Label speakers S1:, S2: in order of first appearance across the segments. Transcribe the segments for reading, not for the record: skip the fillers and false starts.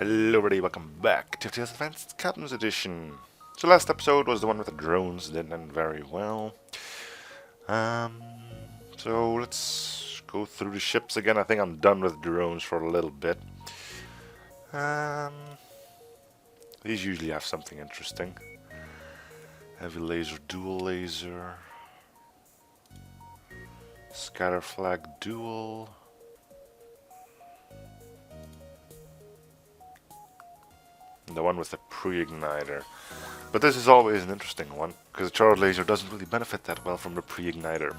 S1: Hello everybody, welcome back to FTL Advanced Captain's Edition. So last episode was the one with the drones, didn't end very well. So let's go through the ships again. I think I'm done with drones for a little bit. These usually have something interesting. Heavy laser, dual laser, scatter flag dual. The one with the pre-igniter. But this is always an interesting one, because the charge laser doesn't really benefit that well from the pre-igniter.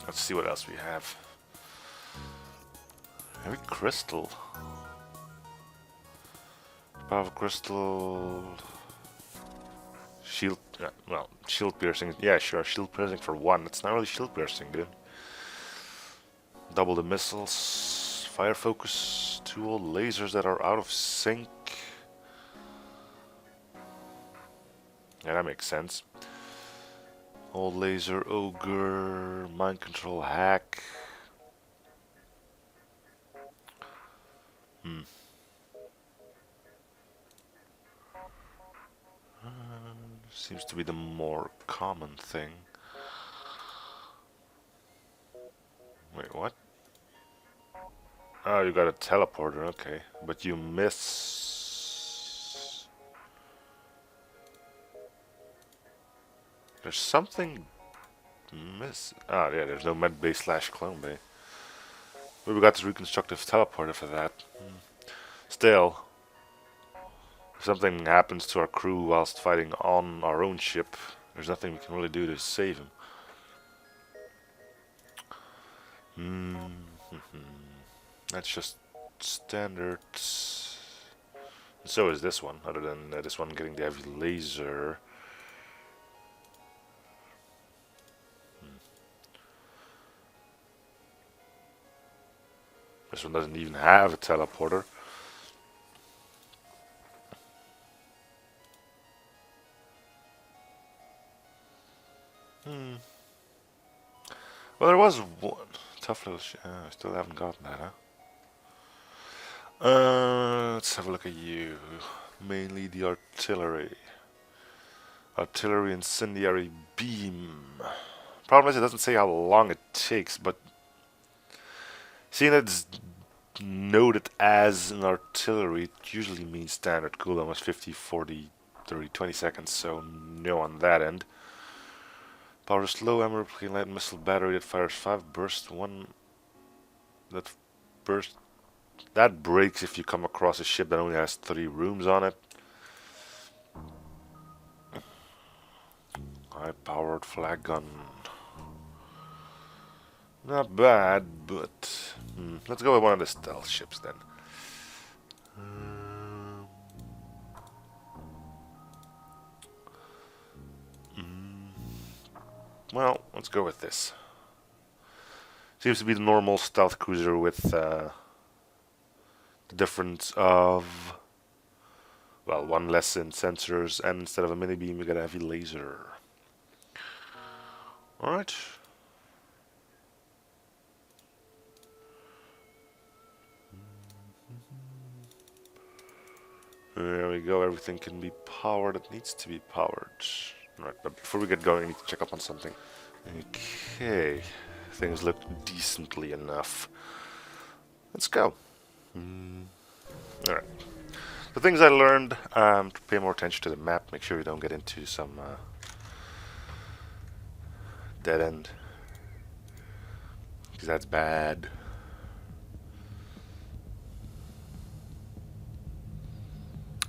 S1: Let's see what else we have. Heavy crystal. Power crystal. Shield. Well, shield piercing. Yeah, sure. Shield piercing for one. It's not really shield piercing, dude. Double the missiles. Fire focus. Two old lasers that are out of sync. Yeah, that makes sense. Old laser, ogre, mind control, hack. Seems to be the more common thing. Wait, what? Oh, you got a teleporter, okay. But you miss... There's something... miss... Ah, yeah, there's no med bay / clone bay. We got the reconstructive teleporter for that. Still, if something happens to our crew whilst fighting on our own ship, there's nothing we can really do to save him. That's just standard. And so is this one, other than this one getting the heavy laser. This one doesn't even have a teleporter. Well, there was one. Tough little shit. I still haven't gotten that, huh? Let's have a look at you. Mainly the artillery. Artillery incendiary beam. Problem is, it doesn't say how long it takes, but seeing that it's noted as an artillery, it usually means standard cooldown was 50, 40, 30, 20 seconds, so no on that end. Power slow ammo light missile battery that fires 5 bursts, one that burst that breaks if you come across a ship that only has 3 rooms on it. High powered flag gun. Not bad, but let's go with one of the stealth ships then. Well, let's go with this. Seems to be the normal stealth cruiser with the difference of, well, one less in sensors, and instead of a mini beam, we got a heavy laser. Alright. There we go, everything can be powered, it needs to be powered. Right, but before we get going, I need to check up on something. Okay, things look decently enough. Let's go. Alright. The things I learned, to pay more attention to the map, make sure you don't get into some dead end. Because that's bad.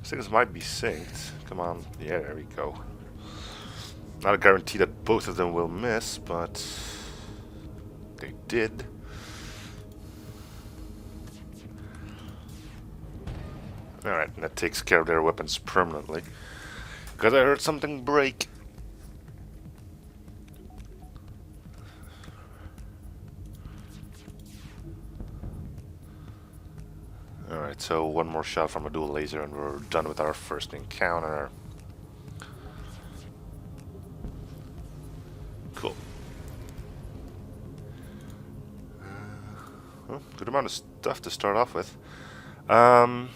S1: Things might be synced. Come on. Yeah, there we go. Not a guarantee that both of them will miss, but they did. Alright, and that takes care of their weapons permanently. Because I heard something break. Alright, so one more shot from a dual laser and we're done with our first encounter. Cool. Well, good amount of stuff to start off with. Problem,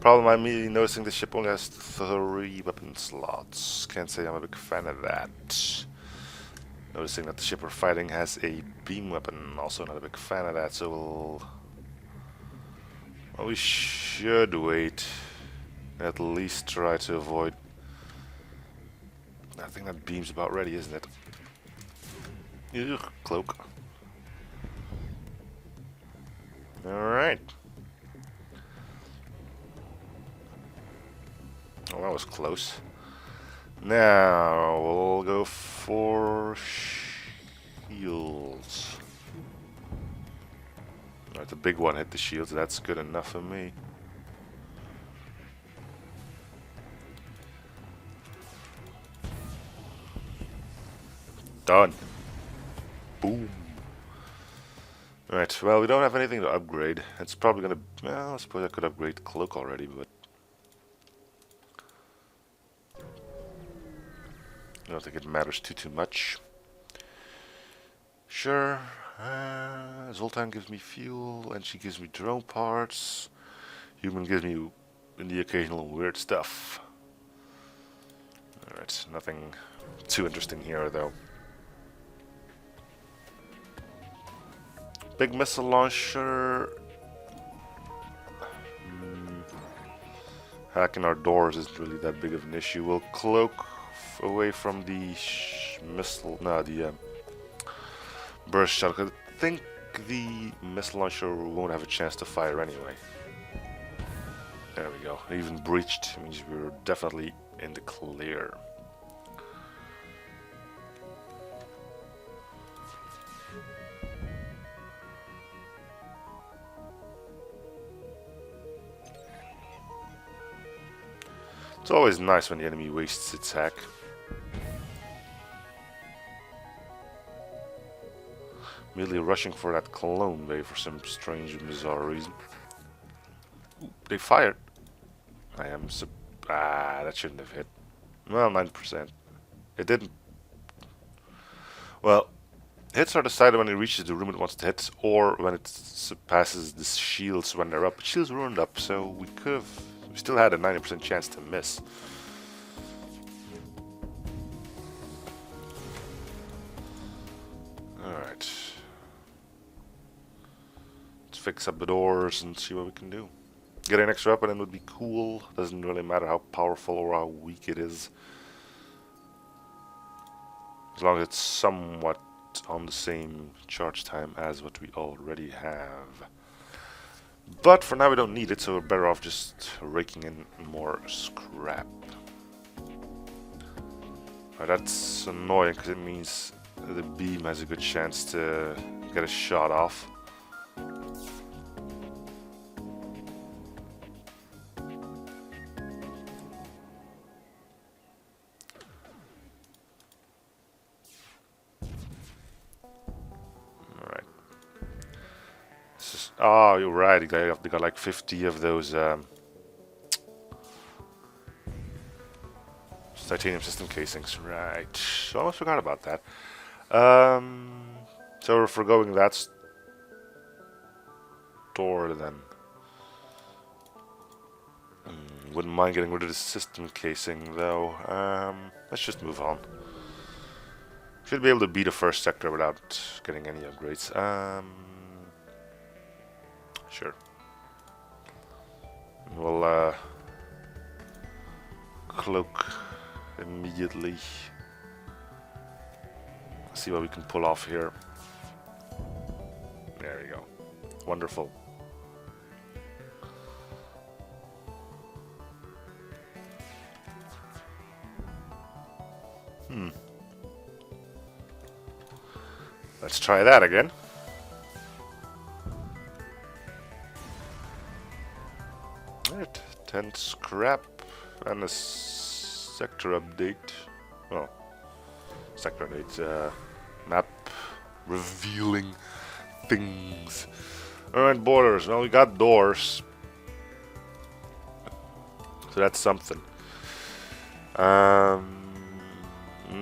S1: I'm immediately noticing the ship only has 3 weapon slots. Can't say I'm a big fan of that. Noticing that the ship we're fighting has a beam weapon. Also not a big fan of that, so we should wait. At least try to avoid... I think that beam's about ready, isn't it? Ugh, cloak. Alright. Oh, that was close. Now, we'll go for shields. Alright, the big one hit the shields. That's good enough for me. Done. Boom. Alright, well, we don't have anything to upgrade. It's probably gonna... Well, I suppose I could upgrade the cloak already, but... I don't think it matters too much. Sure. Zoltan gives me fuel, and she gives me drone parts. Human gives me the occasional weird stuff. Alright, nothing too interesting here, though. Big missile launcher. Hacking our doors isn't really that big of an issue. We'll cloak away from the missile. No, the burst shot. 'Cause I think the missile launcher won't have a chance to fire anyway. There we go. It even breached. Means we're definitely in the clear. It's always nice when the enemy wastes its hack. Immediately rushing for that clone wave for some strange, bizarre reason. Ooh, they fired. I am that shouldn't have hit. Well, 9%. It didn't. Well, hits are decided when it reaches the room it wants to hit, or when it surpasses the shields when they're up. Shields weren't up, so we could have... We still had a 90% chance to miss. Alright. Let's fix up the doors and see what we can do. Get an extra weapon would be cool. Doesn't really matter how powerful or how weak it is. As long as it's somewhat on the same charge time as what we already have. But for now we don't need it, so we're better off just raking in more scrap. That's annoying because it means the beam has a good chance to get a shot off. Oh, you're right. They got like 50 of those titanium system casings. Right. Almost forgot about that. So we're forgoing that store then. Wouldn't mind getting rid of the system casing though. Let's just move on. Should be able to beat the first sector without getting any upgrades. Sure. We'll cloak immediately. See what we can pull off here. There we go. Wonderful. Let's try that again. Alright, 10 scrap and a sector update. Well, sector update, map revealing things. Alright, borders. Well, we got doors. So that's something.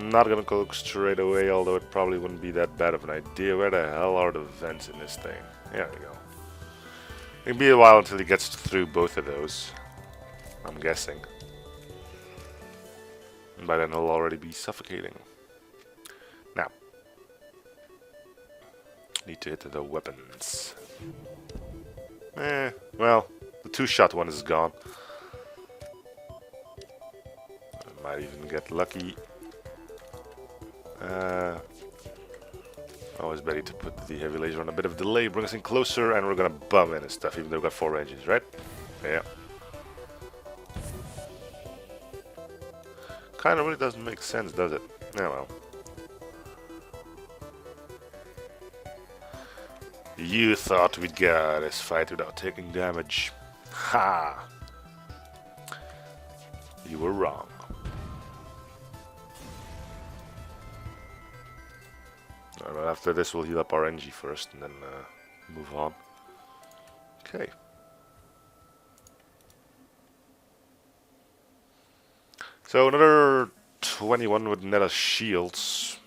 S1: Not gonna go straight away, although it probably wouldn't be that bad of an idea. Where the hell are the vents in this thing? There we go. It'll be a while until he gets through both of those, I'm guessing. And by then he'll already be suffocating. Now, need to hit the weapons. Well, the two-shot one is gone. I might even get lucky. Always ready to put the heavy laser on a bit of delay, bring us in closer, and we're gonna bum in and stuff, even though we've got 4 engines, right? Yeah. Kinda really doesn't make sense, does it? Yeah, well. You thought we'd get this fight without taking damage. Ha! You were wrong. Alright, after this we'll heal up our NG first and then move on. Okay. So another 21 with net of shields.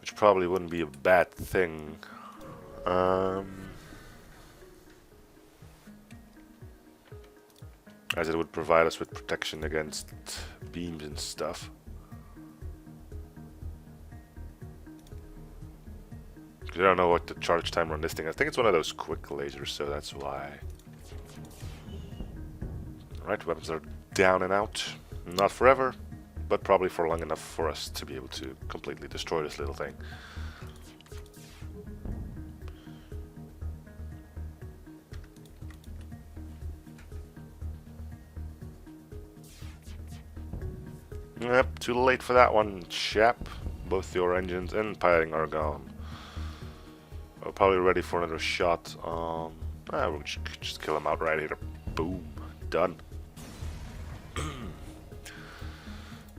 S1: Which probably wouldn't be a bad thing. As it would provide us with protection against beams and stuff. I don't know what the charge timer on this thing is. I think it's one of those quick lasers, so that's why. Alright, weapons are down and out. Not forever, but probably for long enough for us to be able to completely destroy this little thing. Yep, too late for that one, chap. Both your engines and piloting are gone. We're probably ready for another shot on... we'll just kill him out right here. Boom. Done.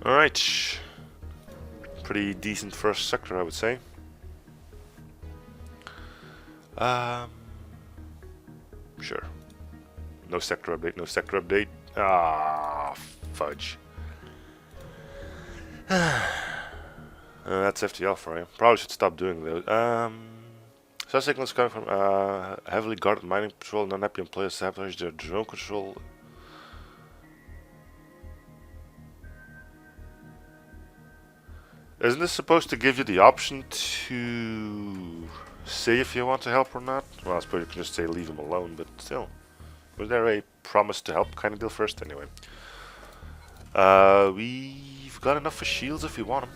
S1: Alright. Pretty decent first sector, I would say. Sure. No sector update, no sector update. Ah, fudge. That's FTL for you. Probably should stop doing those. Such signals coming from heavily guarded mining patrol, non-Nepian players sabotage their drone control. Isn't this supposed to give you the option to say if you want to help or not? Well, I suppose you can just say leave him alone, but still. Was there a promise to help kind of deal first anyway? We've got enough for shields if we want them.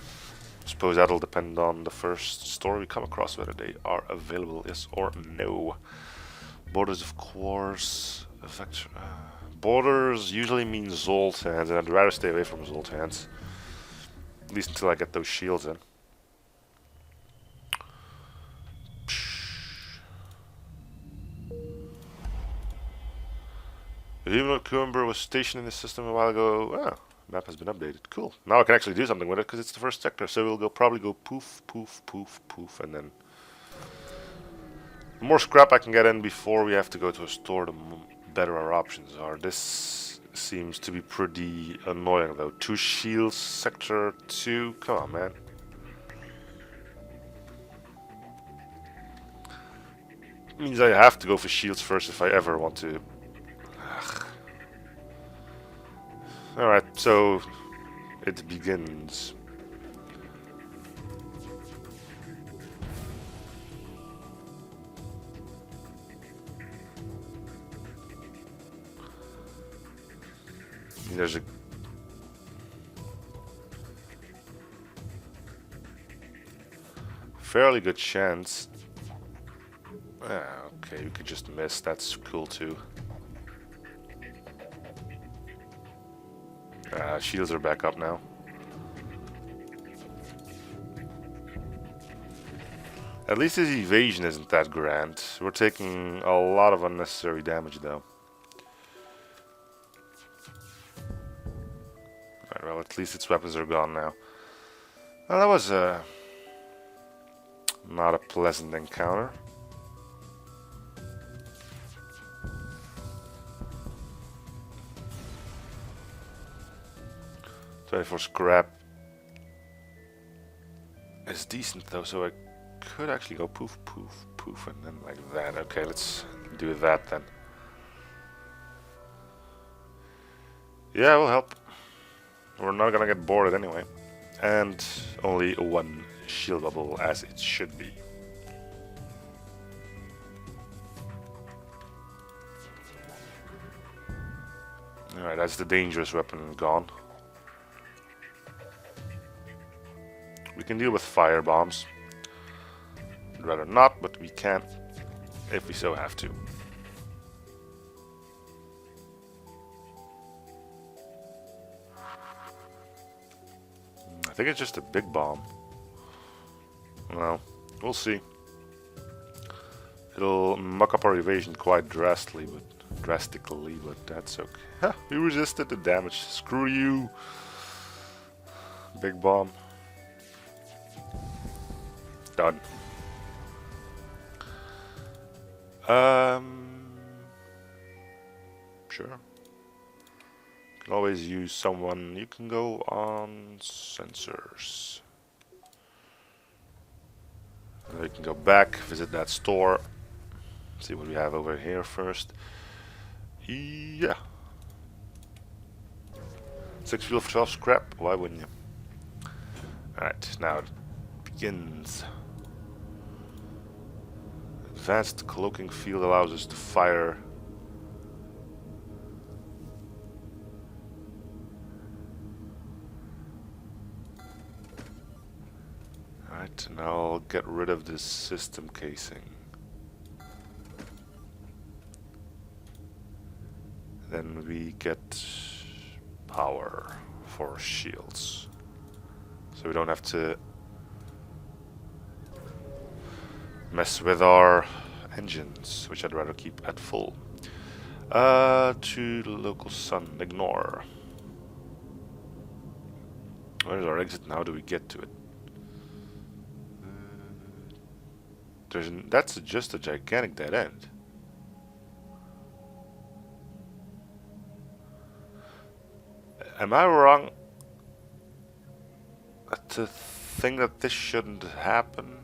S1: I suppose that'll depend on the first store we come across, whether they are available, yes or no. Borders, of course. Borders usually mean Zoltans, and I'd rather stay away from Zoltans. At least until I get those shields in. Even though Coimber was stationed in the system a while ago, map has been updated. Cool. Now I can actually do something with it because it's the first sector. So we'll probably go poof, poof, poof, poof, and then the more scrap I can get in before we have to go to a store, the better our options are. This seems to be pretty annoying though. 2 shields, sector 2. Come on, man. It means I have to go for shields first if I ever want to. Alright, so it begins. There's a fairly good chance. Okay, we could just miss. That's cool too. Shields are back up now. At least his evasion isn't that grand. We're taking a lot of unnecessary damage though. Alright, well at least its weapons are gone now. Well, that was not a pleasant encounter. for scrap is decent though, so I could actually go poof, poof, poof, and then like that. Okay, let's do that then. Yeah, it will help. We're not gonna get bored anyway. And only one shield bubble, as it should be. Alright, that's the dangerous weapon gone. We can deal with fire bombs. I'd rather not, but we can if we so have to. I think it's just a big bomb. Well, we'll see. It'll muck up our evasion quite drastically, but that's okay. Ha, we resisted the damage. Screw you, big bomb. Done. Sure. Can always use someone. You can go on sensors. And we can go back, visit that store. See what we have over here first. Yeah. 6 fuel for 12 scrap. Why wouldn't you? Alright, now it begins. Advanced cloaking field allows us to fire. Alright, now I'll get rid of this system casing. Then we get power for shields. So we don't have to mess with our engines, which I'd rather keep at full. To the local sun, ignore. Where's our exit now? Do we get to it? That's just a gigantic dead end. Am I wrong to think that this shouldn't happen?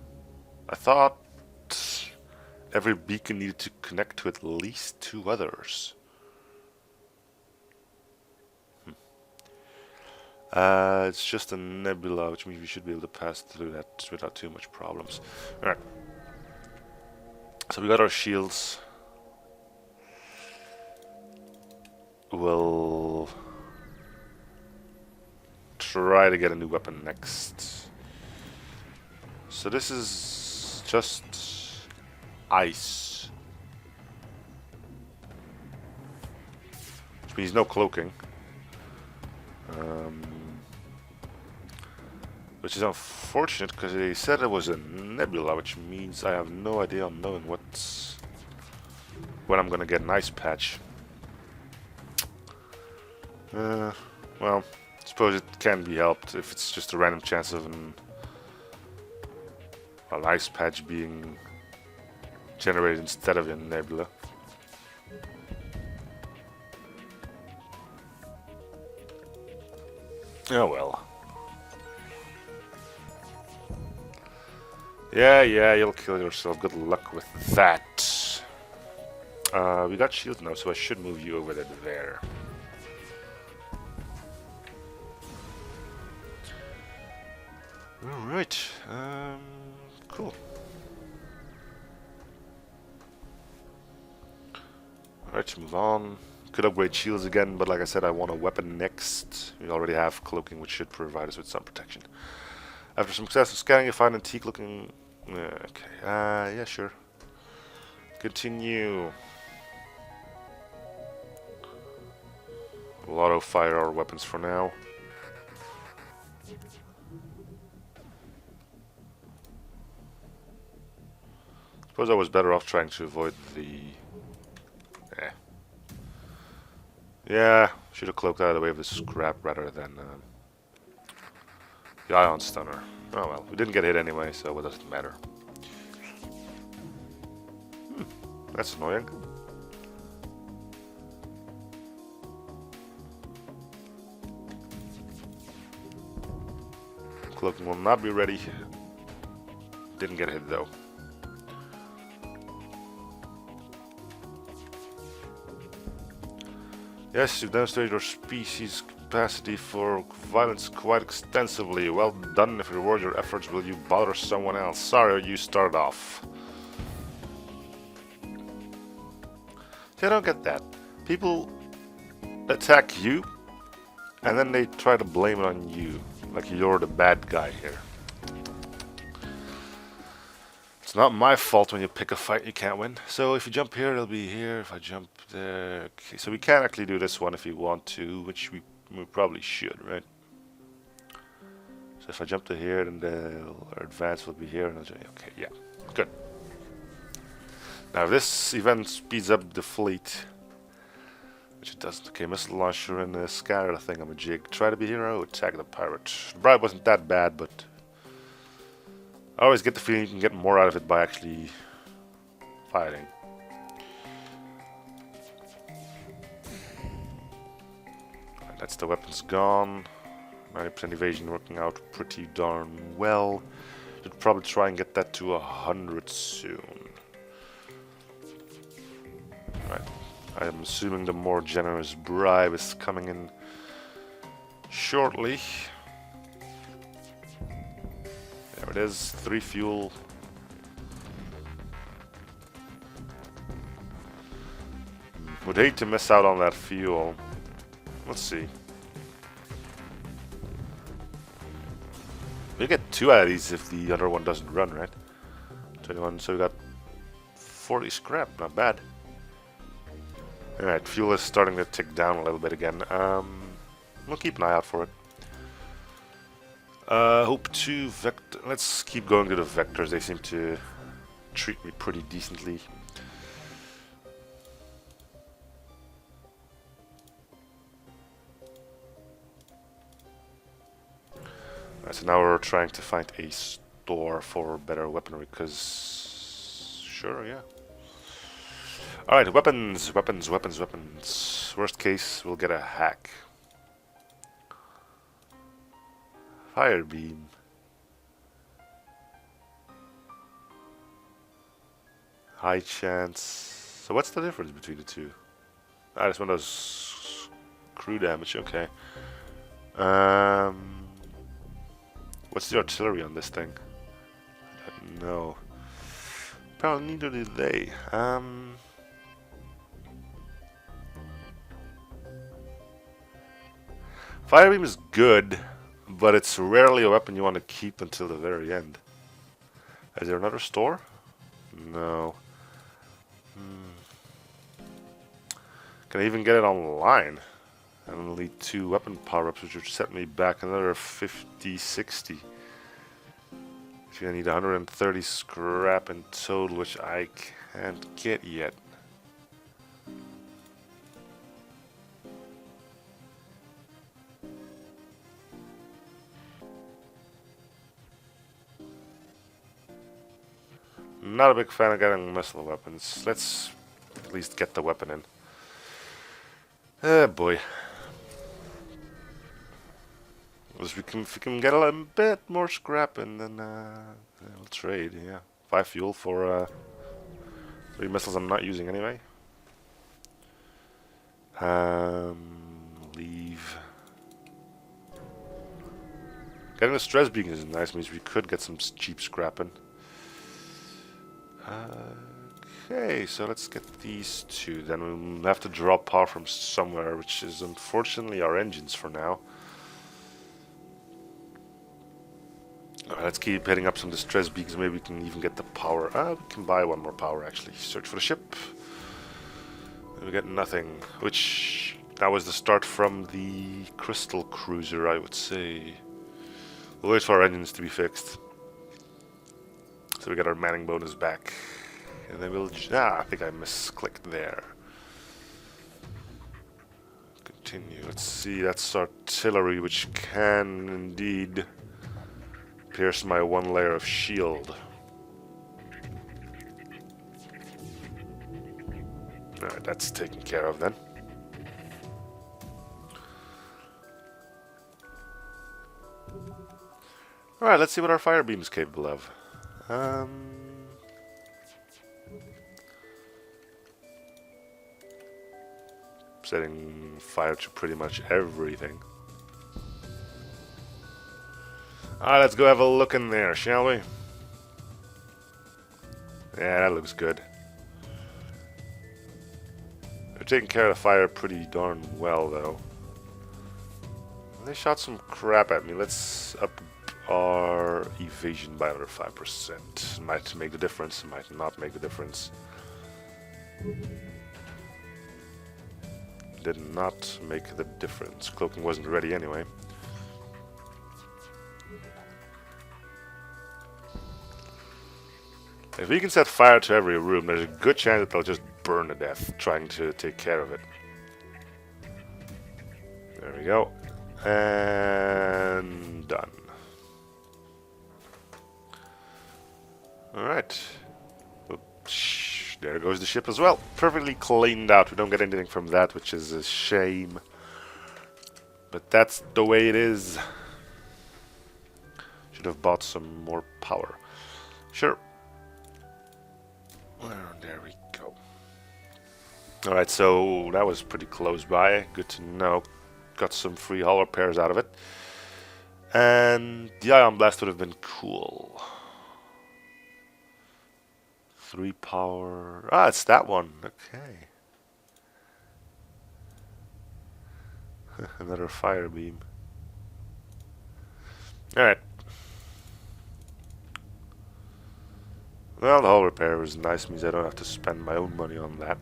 S1: I thought every beacon needed to connect to at least 2 others. It's just a nebula, which means we should be able to pass through that without too much problems. Alright. So we got our shields. We'll try to get a new weapon next. So this is just ice, which means no cloaking, which is unfortunate because they said it was a nebula, which means I have no idea on knowing when I'm gonna get an ice patch. Well, I suppose it can be helped if it's just a random chance of an ice patch being generated instead of a nebula. Oh well. Yeah, you'll kill yourself. Good luck with that. We got shields now, so I should move you over there. Alright, cool. Alright, move on. Could upgrade shields again, but like I said, I want a weapon next. We already have cloaking, which should provide us with some protection. After some successful scanning, you find antique looking... okay, yeah, sure. Continue. We'll auto-fire our weapons for now. Suppose I was better off trying to avoid the... Yeah, should have cloaked out of the way of the scrap rather than the ion stunner. Oh well, we didn't get hit anyway, so it doesn't matter. That's annoying. cloaking will not be ready. Didn't get hit though. Yes, you've demonstrated your species' capacity for violence quite extensively. Well done. If you reward your efforts, will you bother someone else? Sorry, you started off. See, I don't get that. People attack you, and then they try to blame it on you. Like you're the bad guy here. It's not my fault when you pick a fight you can't win. So if you jump here, it'll be here. If I jump there... Okay, so we can actually do this one if you want to, which we probably should, right? So if I jump to here, then our advance will be here. And okay, yeah, good. Now if this event speeds up the fleet, which it doesn't. Okay, missile launcher and the scatter thingamajig. Try to be hero, attack the pirate. The bribe wasn't that bad, but I always get the feeling you can get more out of it by actually fighting. Right, that's the weapons gone. 90% evasion working out pretty darn well. Should probably try and get that to 100 soon. Right. I'm assuming the more generous bribe is coming in shortly. There it is, 3 fuel. Would hate to miss out on that fuel. Let's see. We get 2 out of these if the other one doesn't run, right? 21, so we got 40 scrap, not bad. Alright, fuel is starting to tick down a little bit again. We'll keep an eye out for it. Hope 2 vector. Let's keep going to the vectors. They seem to treat me pretty decently. Alright, so now we're trying to find a store for better weaponry, because sure, yeah. Alright, weapons. Worst case, we'll get a hack. Fire beam. High chance. So what's the difference between the two? Ah, this one does crew damage, okay. What's the artillery on this thing? I don't know. Apparently neither do they. Fire beam is good, but it's rarely a weapon you want to keep until the very end. Is there another store? No. Can I even get it online? And only 2 weapon power-ups, which would set me back another 50, 60. I need 130 scrap in total, which I can't get yet. Not a big fan of getting missile weapons. Let's at least get the weapon in. Boy. If we can get a little bit more scrap, and then we'll trade. Yeah, 5 fuel for 3 missiles I'm not using anyway. Leave. Getting the stress beacon is nice. Means we could get some cheap scrapping. Okay, so let's get these 2. Then we'll have to draw power from somewhere, which is unfortunately our engines for now. Alright, let's keep hitting up some distress beacons. Maybe we can even get the power. We can buy 1 more power actually. Search for the ship. We get nothing. Which that was the start from the crystal cruiser, I would say. We'll wait for our engines to be fixed. So we get our manning bonus back. And then we'll... I think I misclicked there. Continue. Let's see, that's artillery, which can indeed pierce my 1 layer of shield. Alright, that's taken care of then. Alright, let's see what our fire beam is capable of. Setting fire to pretty much everything. Alright, let's go have a look in there, shall we? Yeah, that looks good. They're taking care of the fire pretty darn well, though. They shot some crap at me. Let's up our evasion by another 5%. Might make the difference, might not make the difference. Did not make the difference. Cloaking wasn't ready anyway. If we can set fire to every room, there's a good chance that they'll just burn to death trying to take care of it. There we go. And done. Alright. There goes the ship as well. Perfectly cleaned out. We don't get anything from that, which is a shame. But that's the way it is. Should have bought some more power. Sure. Well, there we go. Alright, so that was pretty close by. Good to know. Got some free hull repairs out of it. And the ion blast would have been cool. 3 power. Ah, it's that one. Okay. Another fire beam. Alright. Well, the hull repair was nice. Means I don't have to spend my own money on that.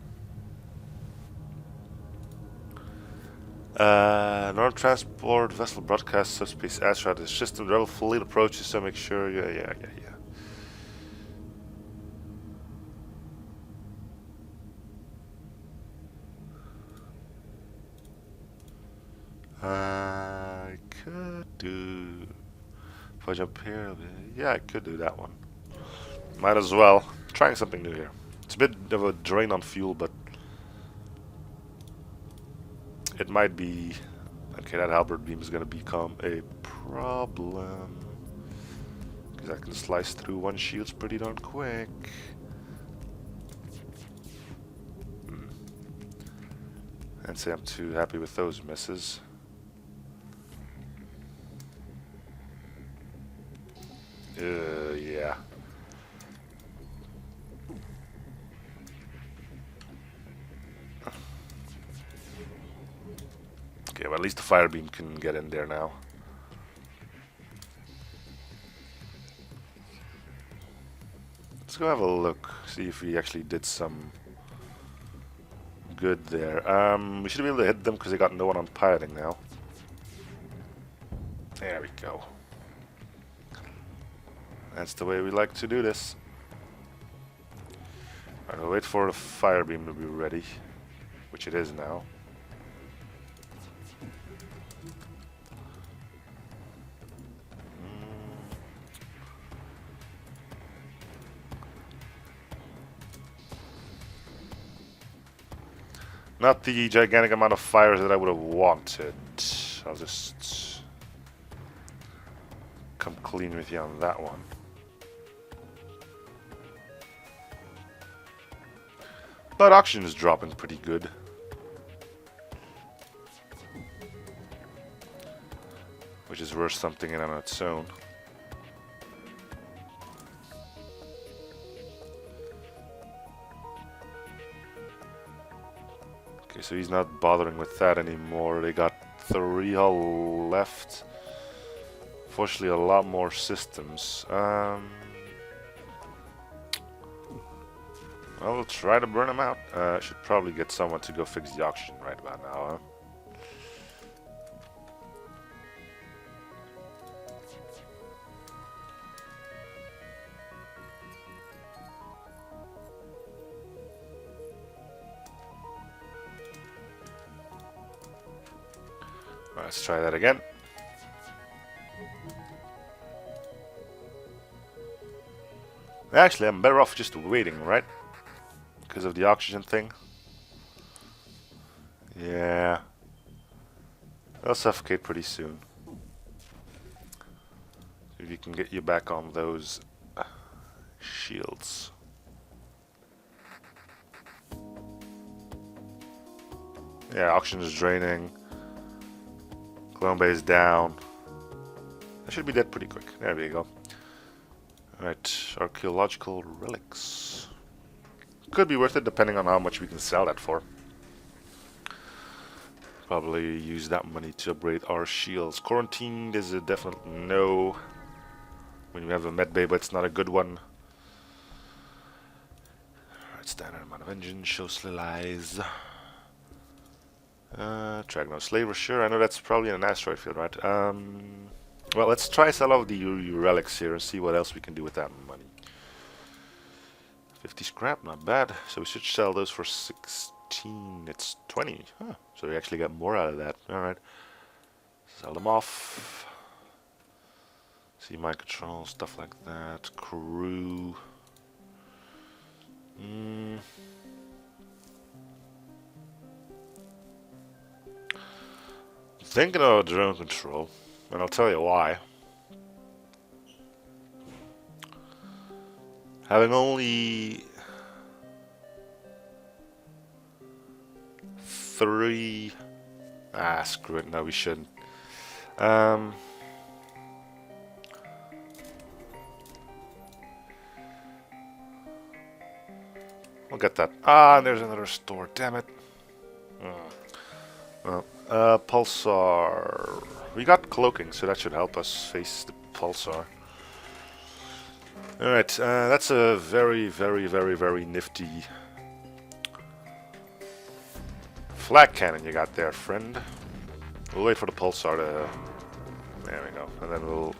S1: North transport vessel broadcast subspace asteroid. The system rebel fleet approaches, so make sure. Yeah. I could do. If I jump here, yeah, I could do that one. Might as well. Trying something new here. It's a bit of a drain on fuel, but it might be. Okay, that halberd beam is going to become a problem. Because I can slice through one shields pretty darn quick. I'd say I'm too happy with those misses. Yeah. Okay, well, at least the fire beam can get in there now. Let's go have a look, see if we actually did some good there. We should be able to hit them because they got no one on piloting now. There we go. That's the way we like to do this. Alright, we'll wait for the fire beam to be ready, which it is now. Not the gigantic amount of fires that I would have wanted. I'll just come clean with you on that one. But oxygen is dropping pretty good. Which is worth something in on its own. Okay, so he's not bothering with that anymore. They got 3 hull left. Fortunately, a lot more systems. Well, we'll try to burn them out. Should probably get someone to go fix the oxygen right about now, huh? Let's try that again. Actually, I'm better off just waiting, right? Because of the oxygen thing. Yeah. They'll suffocate pretty soon. We you can get you back on those shields. Yeah, oxygen is draining. Clone base down. I should be dead pretty quick. There we go. Alright, archaeological relics. Could be worth it depending on how much we can sell that for. Probably use that money to upgrade our shields. Quarantined is a definite no. When you have a med bay, but it's not a good one. Alright, standard amount of engine, show slill eyes. Tragno slaver, sure. I know that's probably in an asteroid field, right? Well, let's try sell off the relics here and see what else we can do with that money. 50 scrap, not bad. So we should sell those for 16. It's 20. Huh. So we actually got more out of that. Alright. Sell them off. See mind control, stuff like that. Crew. Thinking of drone control, and I'll tell you why. Having only 3... Ah, screw it, no we shouldn't. We'll get that. Ah, and there's another store, damn it. Well, pulsar. We got cloaking, so that should help us face the pulsar. Alright, that's a very, very, very, very nifty flag cannon you got there, friend. We'll wait for the pulsar to... There we go. And then we'll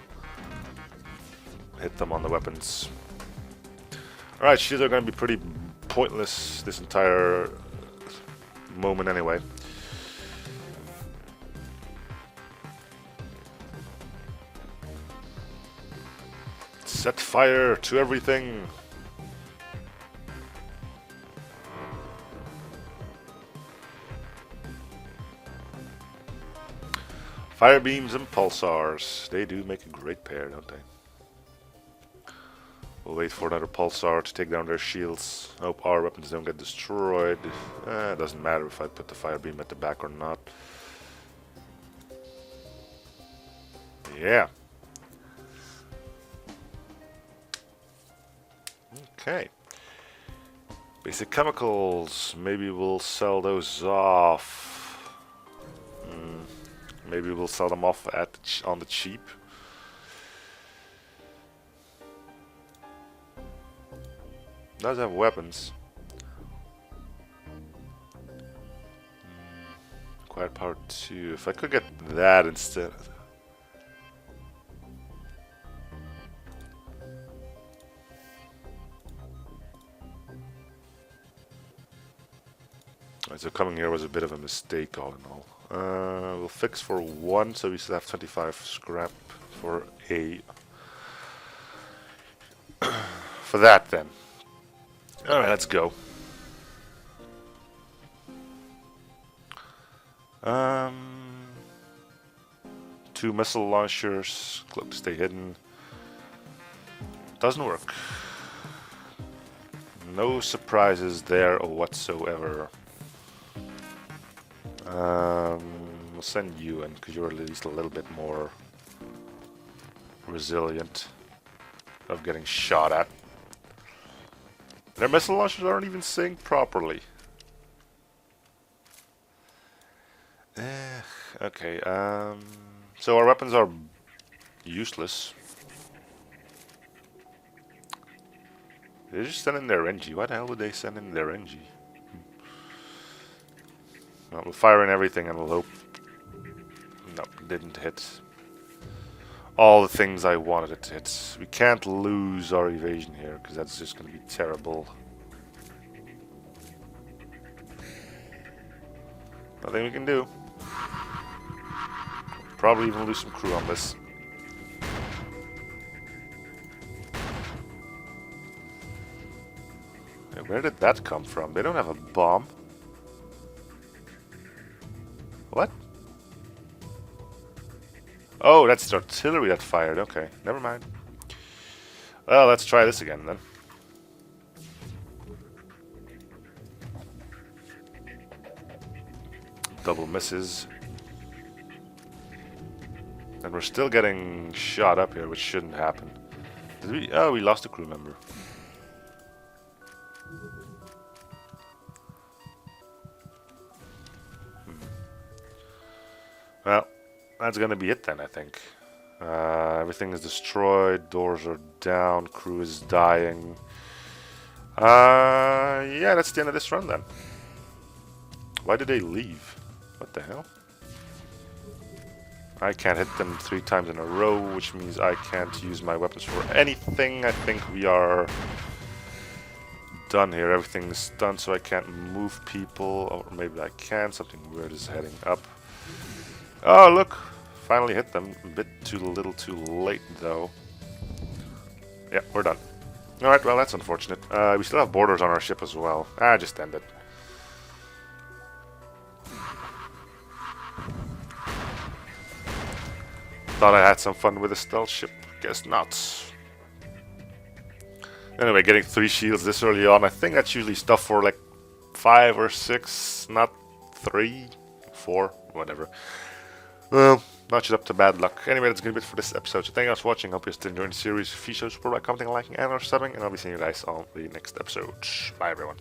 S1: hit them on the weapons. Alright, shields are going to be pretty pointless this entire moment anyway. Set fire to everything. Fire beams and pulsars. They do make a great pair, don't they? We'll wait for another pulsar to take down their shields. Hope our weapons don't get destroyed. It doesn't matter if I put the fire beam at the back or not. Yeah. Okay. Basic chemicals. Maybe we'll sell those off. Maybe we'll sell them off at on the cheap. Does have weapons. Quiet power 2. If I could get that instead. So coming here was a bit of a mistake all in all. We'll fix for 1, so we still have 25 scrap for a... for that then. Alright, let's go. 2 missile launchers, cloak to stay hidden. Doesn't work. No surprises there whatsoever. We'll send you in because you're at least a little bit more resilient of getting shot at. Their missile launchers aren't even synced properly. Okay, so our weapons are useless. They just send in their NG. Why the hell would they send in their NG? Well, we'll fire in everything and we'll hope. No, didn't hit all the things I wanted it to hit. We can't lose our evasion here because that's just going to be terrible. Nothing we can do. Probably even lose some crew on this. Yeah, where did that come from? They don't have a bomb. What? Oh, that's the artillery that fired. Okay, never mind. Well, let's try this again then. Double misses. And we're still getting shot up here, which shouldn't happen. Did we? Oh, we lost a crew member. Well, that's gonna be it then, I think. Everything is destroyed, doors are down, crew is dying. Yeah, that's the end of this run then. Why did they leave? What the hell? I can't hit them 3 times in a row, which means I can't use my weapons for anything. I think we are done here. Everything's done, so I can't move people. Or maybe I can. Something weird is heading up. Oh, look! Finally hit them. A bit too little too late, though. Yeah, we're done. Alright, well, that's unfortunate. We still have boarders on our ship as well. Just end it. Thought I had some fun with a stealth ship. Guess not. Anyway, getting 3 shields this early on, I think that's usually stuff for like 5 or 6, not 3, 4, whatever. Well, notch it up to bad luck. Anyway, that's gonna be it for this episode. So thank you guys for watching. Hope you're still enjoying the series. If you show support by commenting, liking, and or subbing, and I'll be seeing you guys on the next episode. Bye, everyone.